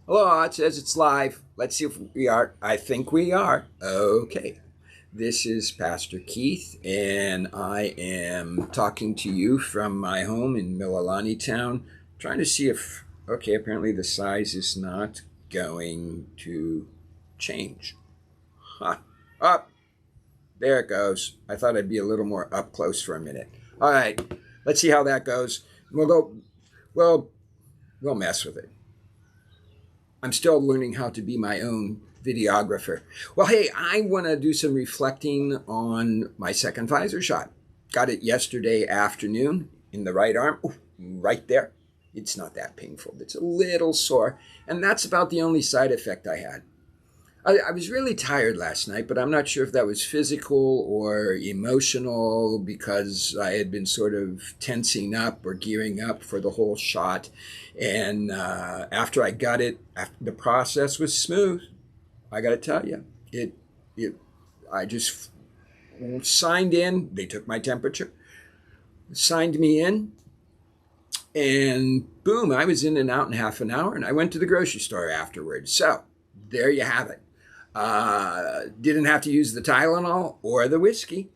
Hello, it says it's live. Let's see if we are. I think we are. Okay. This is Pastor Keith, and I am talking to you from my home in Mililani Town, trying to see if, okay, apparently the size is not going to change. Huh. Up. There it goes. I thought I'd be a little more up close for a minute. All right. Let's see how that goes. Well, we'll mess with it. I'm still learning how to be my own videographer. Well, hey, I want to do some reflecting on my second Pfizer shot. Got it yesterday afternoon in the right arm, right there. It's not that painful. It's a little sore, and that's about the only side effect I had. I was really tired last night, but I'm not sure if that was physical or emotional because I had been sort of tensing up or gearing up for the whole shot. And after I got it, the process was smooth. I got to tell you, I just signed in. They took my temperature, signed me in, and boom, I was in and out in half an hour. And I went to the grocery store afterwards. So there you have it. Didn't have to use the Tylenol or the whiskey,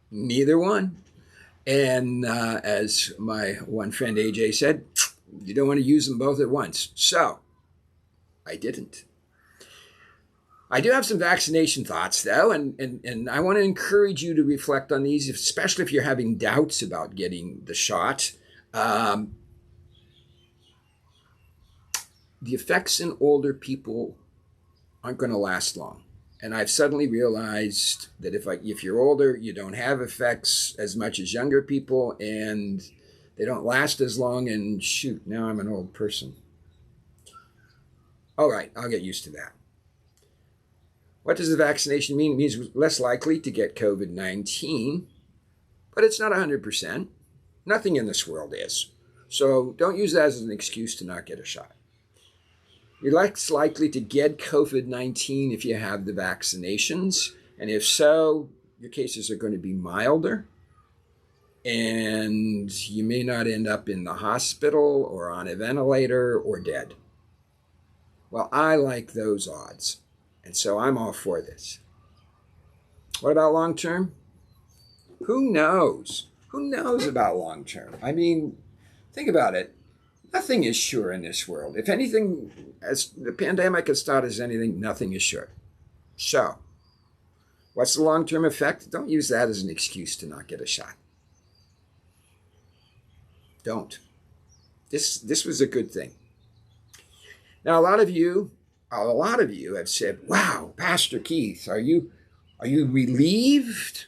neither one. And as my one friend AJ said, you don't want to use them both at once. So I didn't. I do have some vaccination thoughts, though, and I want to encourage you to reflect on these, especially if you're having doubts about getting the shot. The effects in older people aren't going to last long. And I've suddenly realized that if you're older, you don't have effects as much as younger people, and they don't last as long. And shoot, now I'm an old person. All right, I'll get used to that. What does the vaccination mean? It means less likely to get COVID-19, but it's not 100%. Nothing in this world is. So don't use that as an excuse to not get a shot. You're less likely to get COVID-19 if you have the vaccinations. And if so, your cases are going to be milder. And you may not end up in the hospital or on a ventilator or dead. Well, I like those odds. And so I'm all for this. What about long term? Who knows? Who knows about long term? I mean, think about it. Nothing is sure in this world. If anything, as the pandemic has taught us anything, nothing is sure. So, what's the long-term effect? Don't use that as an excuse to not get a shot. Don't. This was a good thing. Now, a lot of you have said, "Wow, Pastor Keith, are you relieved?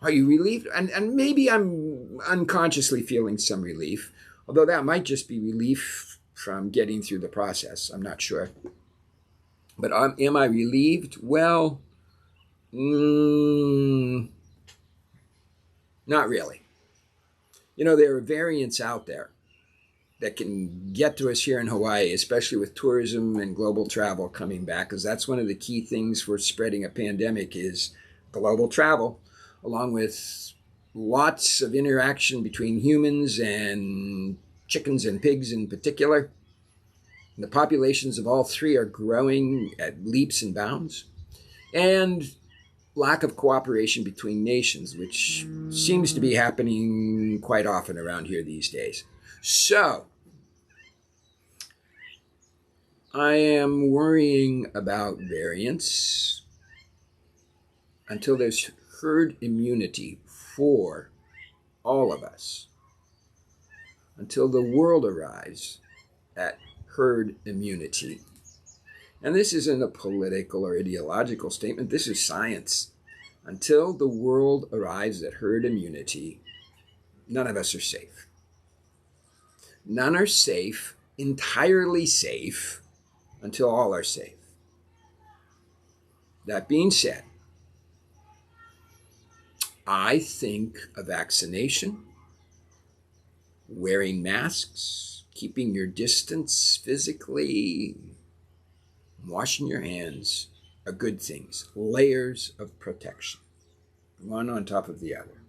Are you relieved?" And maybe I'm unconsciously feeling some relief. Although that might just be relief from getting through the process. I'm not sure. But am I relieved? Well, not really. You know, there are variants out there that can get to us here in Hawaii, especially with tourism and global travel coming back, because that's one of the key things for spreading a pandemic is global travel, along with lots of interaction between humans and chickens and pigs in particular. And the populations of all three are growing at leaps and bounds. And lack of cooperation between nations, which seems to be happening quite often around here these days. So, I am worrying about variants until there's herd immunity for all of us, until the world arrives at herd immunity. And this isn't a political or ideological statement. This is science. Until the world arrives at herd immunity, none of us are safe. None are safe, entirely safe, until all are safe. That being said, I think a vaccination, wearing masks, keeping your distance physically, washing your hands are good things. Layers of protection, one on top of the other.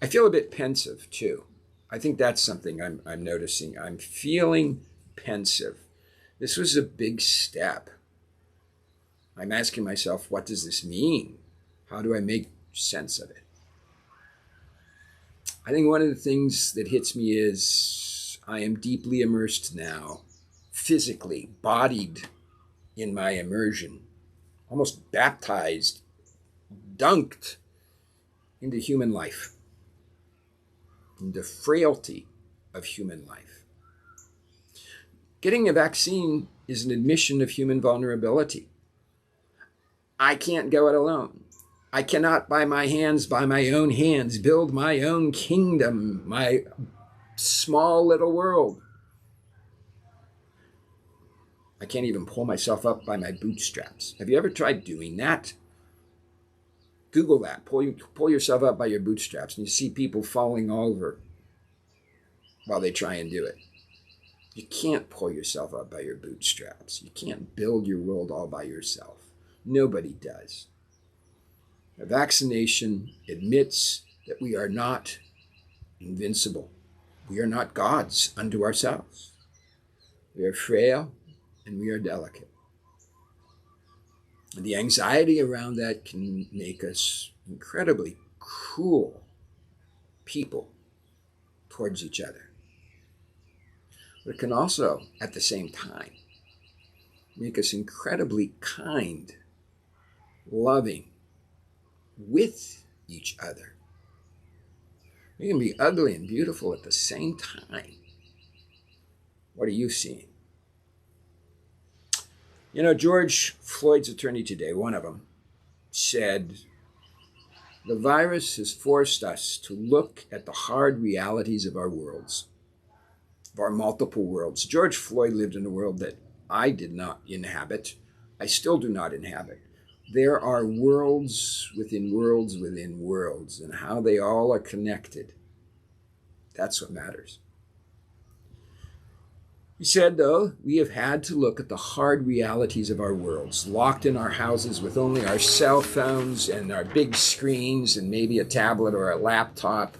I feel a bit pensive, too. I think that's something I'm noticing. I'm feeling pensive. This was a big step. I'm asking myself, what does this mean? How do I make sense of it? I think one of the things that hits me is I am deeply immersed now, physically, bodied in my immersion, almost baptized, dunked into human life, in the frailty of human life. Getting a vaccine is an admission of human vulnerability. I can't go it alone. I cannot by my own hands, build my own kingdom, my small little world. I can't even pull myself up by my bootstraps. Have you ever tried doing that? Google that. Pull yourself up by your bootstraps, and you see people falling over while they try and do it. You can't pull yourself up by your bootstraps. You can't build your world all by yourself. Nobody does. A vaccination admits that we are not invincible. We are not gods unto ourselves. We are frail and we are delicate. And the anxiety around that can make us incredibly cruel people towards each other. But it can also, at the same time, make us incredibly kind, loving with each other. We can be ugly and beautiful at the same time. What are you seeing? You know, George Floyd's attorney today, one of them, said, the virus has forced us to look at the hard realities of our worlds, of our multiple worlds. George Floyd lived in a world that I did not inhabit. I still do not inhabit. There are worlds within worlds within worlds, and how they all are connected. That's what matters. He said, though, we have had to look at the hard realities of our worlds, locked in our houses with only our cell phones and our big screens and maybe a tablet or a laptop.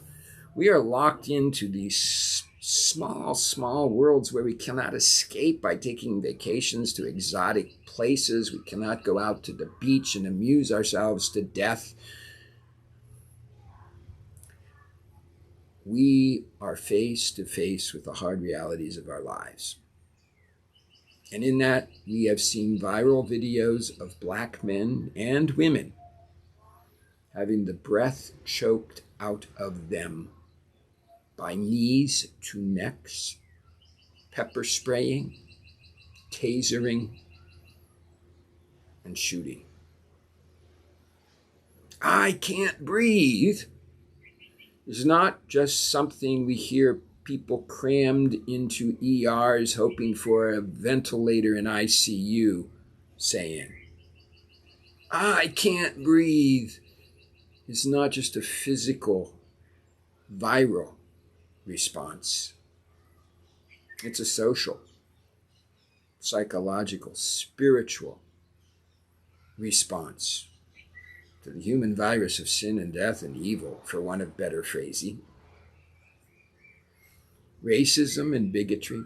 We are locked into these small worlds where we cannot escape by taking vacations to exotic places. We cannot go out to the beach and amuse ourselves to death. We are face to face with the hard realities of our lives. And in that, we have seen viral videos of Black men and women having the breath choked out of them by knees to necks, pepper spraying, tasering, and shooting. I can't breathe is not just something we hear people crammed into ERs hoping for a ventilator in ICU saying. I can't breathe is not just a physical, viral response. It's a social, psychological, spiritual response to the human virus of sin and death and evil, for want of better phrasing. Racism and bigotry,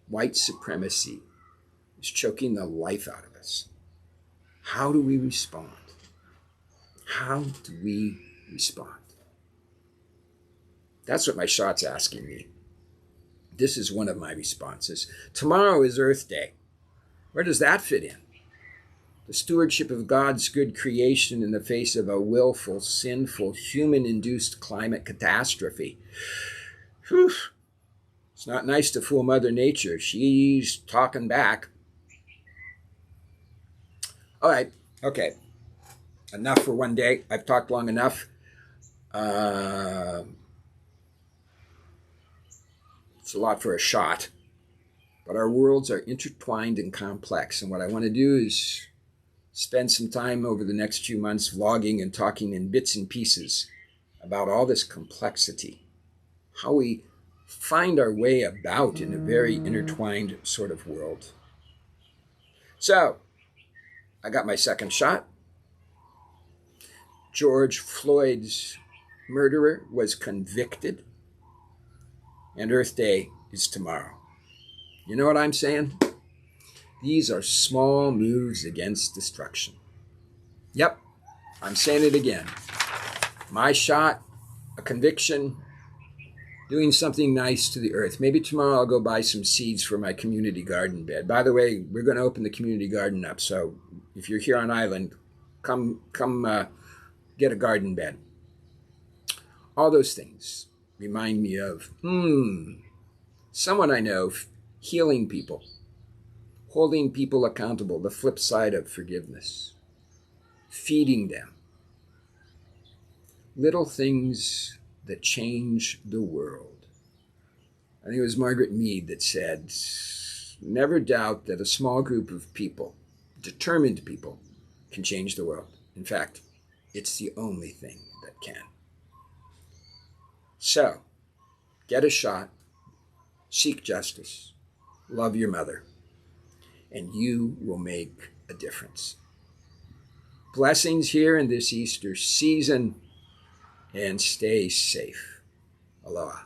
white supremacy is choking the life out of us. How do we respond? How do we respond? That's what my shot's asking me. This is one of my responses. Tomorrow is Earth Day. Where does that fit in? The stewardship of God's good creation in the face of a willful, sinful, human-induced climate catastrophe. Whew. It's not nice to fool Mother Nature. She's talking back. All right, okay. Enough for one day. I've talked long enough. It's a lot for a shot. But our worlds are intertwined and complex. And what I want to do is spend some time over the next few months vlogging and talking in bits and pieces about all this complexity, how we find our way about in a very intertwined sort of world. So, I got my second shot. George Floyd's murderer was convicted. and Earth Day is tomorrow. You know what I'm saying? These are small moves against destruction. Yep, I'm saying it again. My shot, a conviction, doing something nice to the earth. Maybe tomorrow I'll go buy some seeds for my community garden bed. By the way, we're going to open the community garden up, so if you're here on island, come get a garden bed. All those things remind me of someone I know healing people, holding people accountable, the flip side of forgiveness, feeding them. Little things that change the world. I think it was Margaret Mead that said, never doubt that a small group of people, determined people, can change the world. In fact, it's the only thing that can. So, get a shot, seek justice, love your mother, and you will make a difference. Blessings here in this Easter season, and stay safe. Aloha.